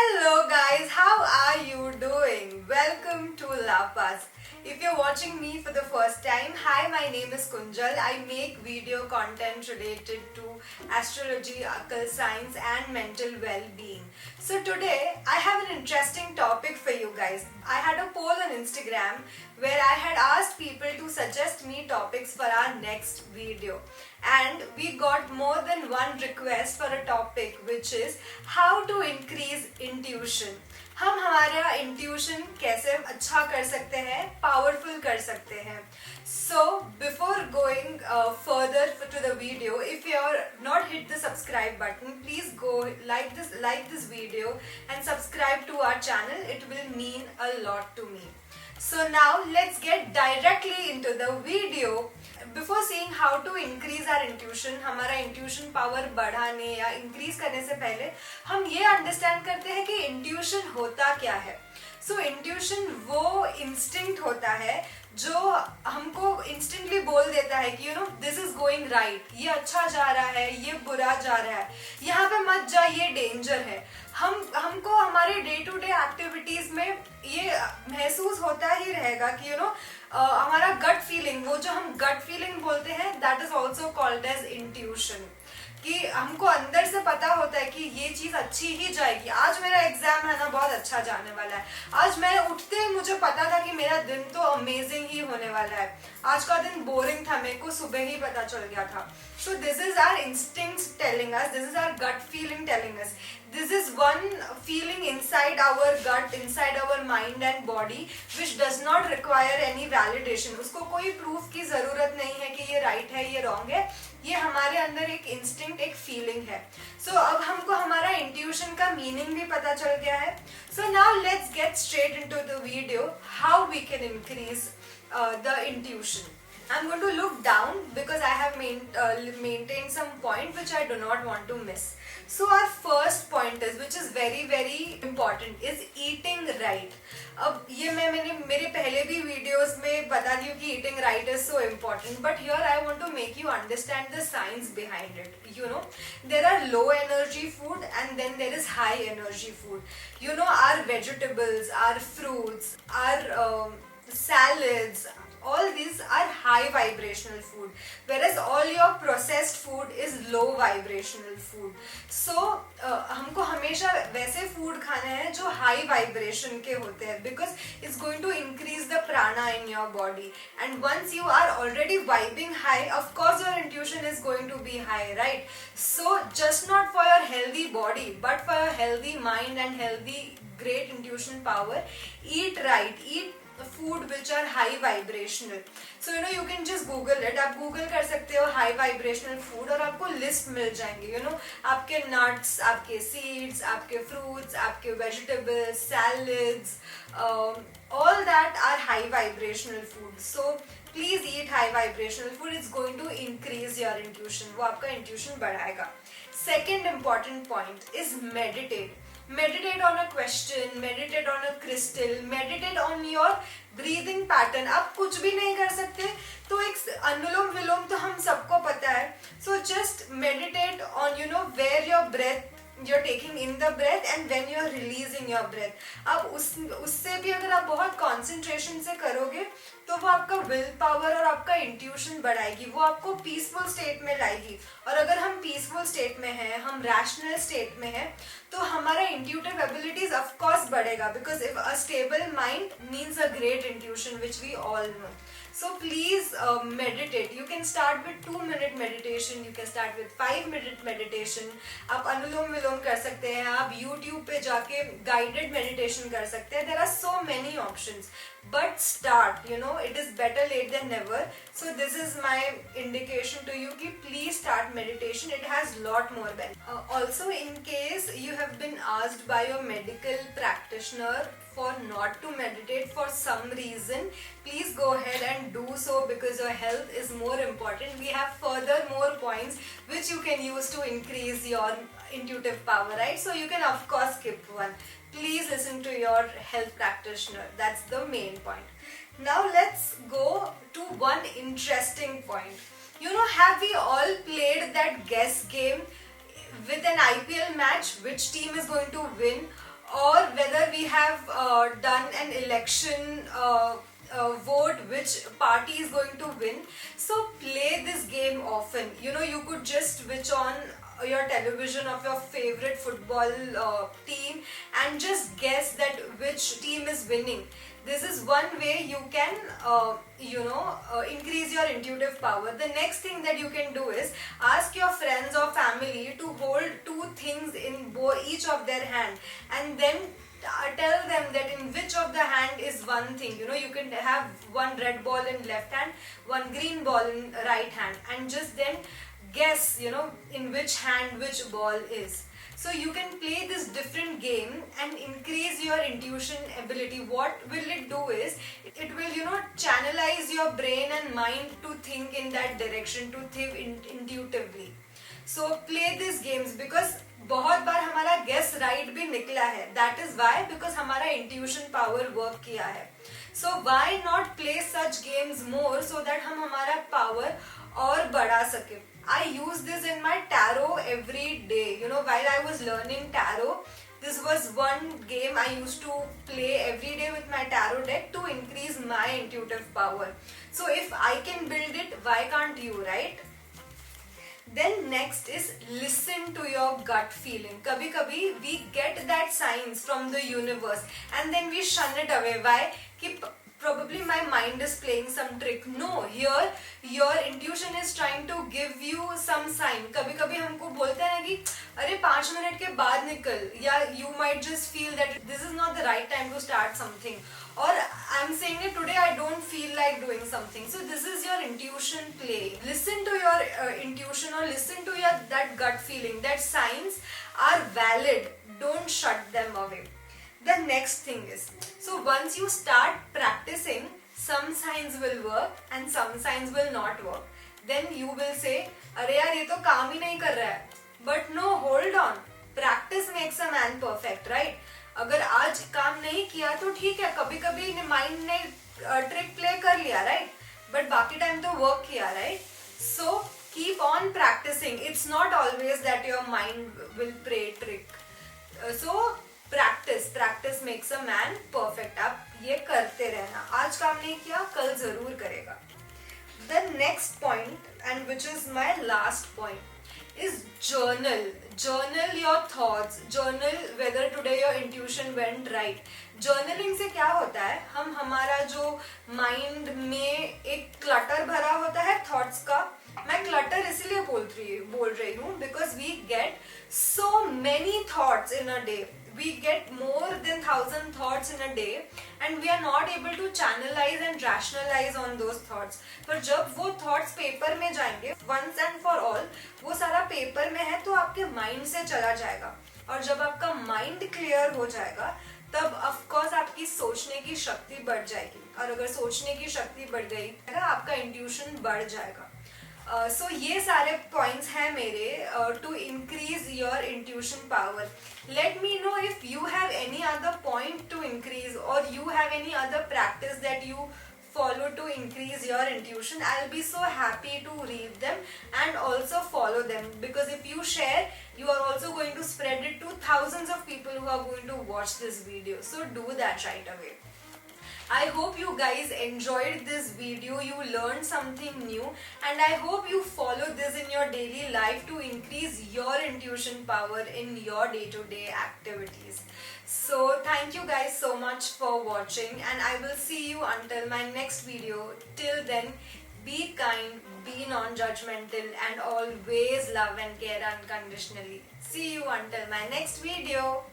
Hello guys, how are you doing? Welcome to Lapas. If you're watching me for the first time, hi, my name is Kunjal. I make video content related to astrology, occult science and mental well-being. So today I have an interesting topic for you guys. I had a poll on Instagram where I had asked people to suggest me topics for our next video. And we got more than one request for a topic which is how to increase intuition. हम हमारा intuition कैसे अच्छा कर सकते हैं, powerful कर सकते हैं. So before going further to the video, if you are not hit the subscribe button, please go like this video and subscribe to our channel. It will mean a lot to me. So now let's get directly into the video. Before seeing how to increase our intuition, हमारा intuition power बढ़ाने या increase करने से पहले हम ये understand करते हैं कि intuition होता क्या है. So intuition वो instinct होता है जो हमको instantly बोल देता है कि this is going right, ये अच्छा जा रहा है, ये बुरा जा रहा है, यहाँ पे मत जा, ये danger है. हमको हमारे डे टू डे एक्टिविटीज में ये महसूस होता ही रहेगा कि हमारा गट फीलिंग, वो जो हम गट फीलिंग बोलते हैं, that is also called as intuition, कि हमको अंदर से पता होता है कि ये चीज अच्छी ही जाएगी. आज मेरा एग्जाम है ना, बहुत अच्छा जाने वाला है. आज मैं उठते ही मुझे पता था कि मेरा दिन तो अमेजिंग ही होने वाला है. आज का दिन बोरिंग था, मेरे को सुबह ही पता चल गया था. So this is our instincts telling us, this is our gut feeling telling us. This is one feeling inside our gut, inside our mind and body which does not require any validation. उसको कोई proof की जरूरत नहीं है कि ये right है, ये wrong है. ये हमारे अंदर एक instinct, एक feeling है. So अब हमको हमारा intuition का meaning भी पता चल गया है. So now let's get straight into the video, how we can increase the intuition. I'm going to look down because I have maintained some point which I do not want to miss. So our first point is, which is very very important, is eating right. अब ये मैंने मेरे पहले भी videos में बता दी कि eating right is so important, but here I want to make you understand the science behind it. There are low energy food and then there is high energy food. Our vegetables, our fruits, our salads, all these are high vibrational food, whereas all your processed food is low vibrational food. So हमको हमेशा वैसे food खाने हैं जो high vibration के होते हैं, because it's going to increase the prana in your body, and once you are already vibing high, of course your intuition is going to be high, right? So just not for your healthy body but for your healthy mind and healthy great intuition power, eat right, eat food which are high vibrational. So you can just google it. आप google कर सकते हो high vibrational food और आपको list मिल जाएंगे. आपके nuts, आपके seeds, आपके fruits, आपके vegetables, salads, all that are high vibrational food. So please eat high vibrational food. It's going to increase your intuition. वो आपका intuition बढ़ाएगा. Second important point is meditate. Meditate on a question, meditate on a crystal, meditate on your breathing pattern. आप कुछ भी नहीं कर सकते तो एक अनुलोम विलोम तो हम सबको पता है. So just meditate on where your breath, you're taking in the breath and when you're releasing your breath. अब उससे भी अगर आप बहुत concentration से करोगे तो वो आपका विल पावर और आपका इंट्यूशन बढ़ाएगी, वो आपको पीसफुल स्टेट में लाएगी. और अगर हम पीसफुल स्टेट में हैं, हम रैशनल स्टेट में हैं, तो हमारा इंट्यूटिव एबिलिटीज ऑफ कोर्स बढ़ेगा, because if a stable mind means a great intuition which we all know. So please meditate. You can start with 2-minute meditation. You can start with 5-minute meditation. आप अनुलोम विलोम कर सकते हैं. आप YouTube पे जाके guided meditation कर सकते हैं. There are so many options. But start. It is better late than never. So this is my indication to you कि please start meditation. It has lot more benefits. Also, in case you have been asked by your medical practitioner for not to meditate for some reason, please go ahead and do so, because your health is more important. We have further more points which you can use to increase your intuitive power, right? So you can of course skip one. Please listen to your health practitioner. That's the main point. Now let's go to one interesting point. Have we all played that guess game with an IPL match, which team is going to win? or whether we have done an election vote which party is going to win. So play this game often. You could just switch on your television of your favorite football team and just guess that which team is winning. This is one way you can increase your intuitive power. The next thing that you can do is ask your friends or family to hold two things in each of their hand, and then tell them that in which of the hand is one thing. You can have one red ball in left hand, one green ball in right hand, and just then guess in which hand which ball is. So you can play this different game and increase your intuition ability. What will it do is it will channelize your brain and mind to think in that direction, to think intuitively. So play these games, because बहुत बार हमारा guess right भी निकला है. That is why, because हमारा intuition power work किया है. So why not play such games more, so that हम हमारा पावर और बढ़ा सके. I use this in my tarot every day. While I was learning tarot, this was one game I used to play every day with my tarot deck to increase my intuitive power. So if I can build it, why can't you, right? Then next is listen to your gut feeling. Kabhi we get that signs from the universe and then we shun it away. Why? Probably my mind is playing some trick. No, here your intuition is trying to give you some sign. कभी हमको बोलते हैं ना कि अरे 5 minute के बाद निकल, या you might just feel that this is not the right time to start something, or I'm saying that today I don't feel like doing something. So this is your intuition play. Listen to your intuition, or listen to your that gut feeling. That signs are valid. Don't shut them away. The next thing is, so once you start practicing, some signs will work and some signs will not work. Then you will say, अरे यार ये तो काम ही नहीं कर रहा है. But no, hold on. Practice makes a man perfect, right? अगर आज काम नहीं किया तो ठीक है, कभी माइंड ने ट्रिक प्ले कर लिया, right? But बाकी टाइम तो वर्क किया, right? So keep on practicing. It's not always that your mind will play trick. So practice makes a man perfect. आप ये करते रहना. आज काम नहीं किया, कल जरूर करेगा. The next point, and which is my last point, is journal your thoughts. Journal whether today your intuition went right. Journaling से क्या होता है, हम हमारा जो माइंड में एक क्लटर भरा होता है थॉट्स का. मैं क्लटर इसलिए बोल रही हूँ because we get so many thoughts in a day. We get more than 1,000 thoughts in a day and we are not able to channelize and rationalize on those thoughts. पर जब वो thoughts paper में जाएंगे once and for all, वो सारा paper में है तो आपके माइंड से चला जाएगा. और जब आपका माइंड क्लियर हो जाएगा तब ऑफ कोर्स आपकी सोचने की शक्ति बढ़ जाएगी. और अगर सोचने की शक्ति बढ़ गई तो आपका इंट्यूशन बढ़ जाएगा. So ये सारे points हैं मेरे to increase your intuition power. Let me know if you have any other point to increase, or you have any other practice that you follow to increase your intuition. I'll be so happy to read them and also follow them, because if you share, you are also going to spread it to thousands of people who are going to watch this video. So do that right away. I hope you guys enjoyed this video, you learned something new, and I hope you follow this in your daily life to increase your intuition power in your day-to-day activities. So thank you guys so much for watching, and I will see you until my next video. Till then, be kind, be non-judgmental, and always love and care unconditionally. See you until my next video.